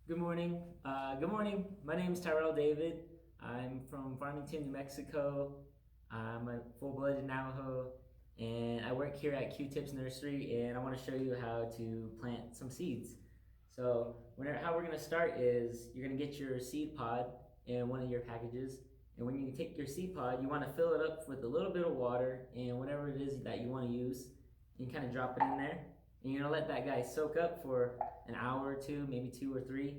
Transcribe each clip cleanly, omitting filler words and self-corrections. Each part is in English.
Good morning. Good morning. My name is Tyrell David. I'm from Farmington, New Mexico. I'm a full-blooded Navajo, and I work here at Q-Tips Nursery. And I want to show you how to plant some seeds. How we're going to start is you're going to get your seed pod in one of your packages, and when you take your seed pod, you want to fill it up with a little bit of water and whatever it is that you want to use. You kind of drop it in there, and you're gonna let that guy soak up for an hour or two, maybe two or three.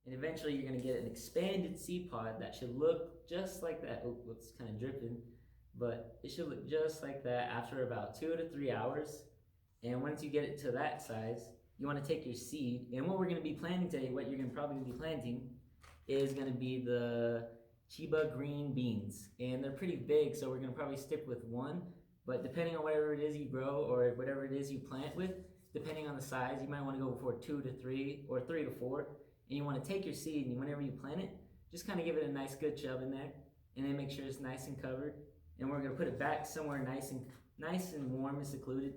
And eventually you're gonna get an expanded seed pod that should look just like that. Oh, whoops, kind of dripping. But it should look just like that after about 2 to 3 hours. And once you get it to that size, you wanna take your seed. And what we're gonna be planting today, what you're gonna probably be planting, is gonna be the Chiba green beans. And they're pretty big, so we're gonna probably stick with one. But depending on whatever it is you grow or whatever it is you plant with, depending on the size, you might wanna go for 2 to 3 or 3 to 4. And you want to take your seed, and whenever you plant it, just kind of give it a nice good shove in there, and then make sure it's nice and covered. And we're gonna put it back somewhere nice and warm and secluded,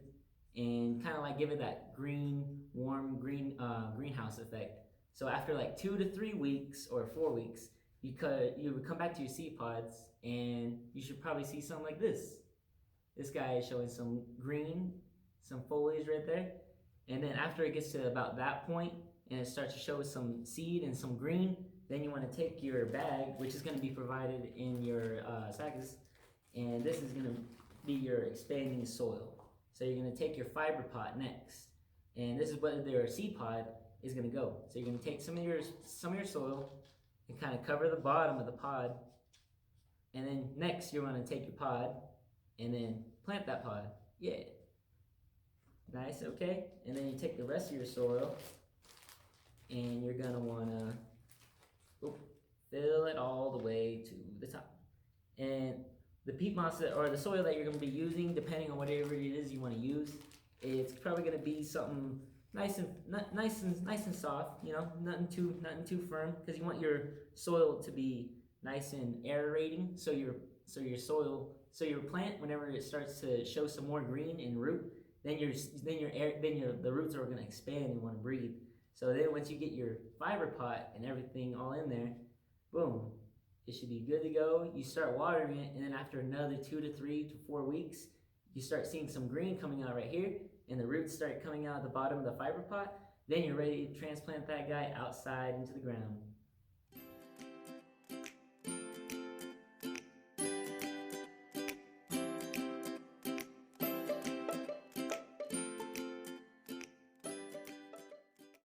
and kind of like give it that green, warm greenhouse effect. So after like 2 to 3 weeks or 4 weeks, you would come back to your seed pods, and you should probably see something like this. This guy is showing some green, some foliage right there. And then after it gets to about that point and it starts to show some seed and some green, then you want to take your bag, which is going to be provided in your sacks, and this is going to be your expanding soil. So you're going to take your fiber pot next, and this is what their seed pod is going to go. So you're going to take some of your soil and kind of cover the bottom of the pod, and then next you're going to take your pod and then plant that pod. Yeah. Nice, okay? And then you take the rest of your soil and you're gonna wanna fill it all the way to the top. And the peat moss or the soil that you're gonna be using, depending on whatever it is you want to use, it's probably gonna be something nice and soft. You know, nothing too firm, because you want your soil to be nice and aerating. So your plant, whenever it starts to show some more green and root, the roots are gonna expand and want to breathe. So then once you get your fiber pot and everything all in there, boom, it should be good to go. You start watering it, and then after another 2 to 3 to 4 weeks, you start seeing some green coming out right here, and the roots start coming out at the bottom of the fiber pot. Then you're ready to transplant that guy outside into the ground.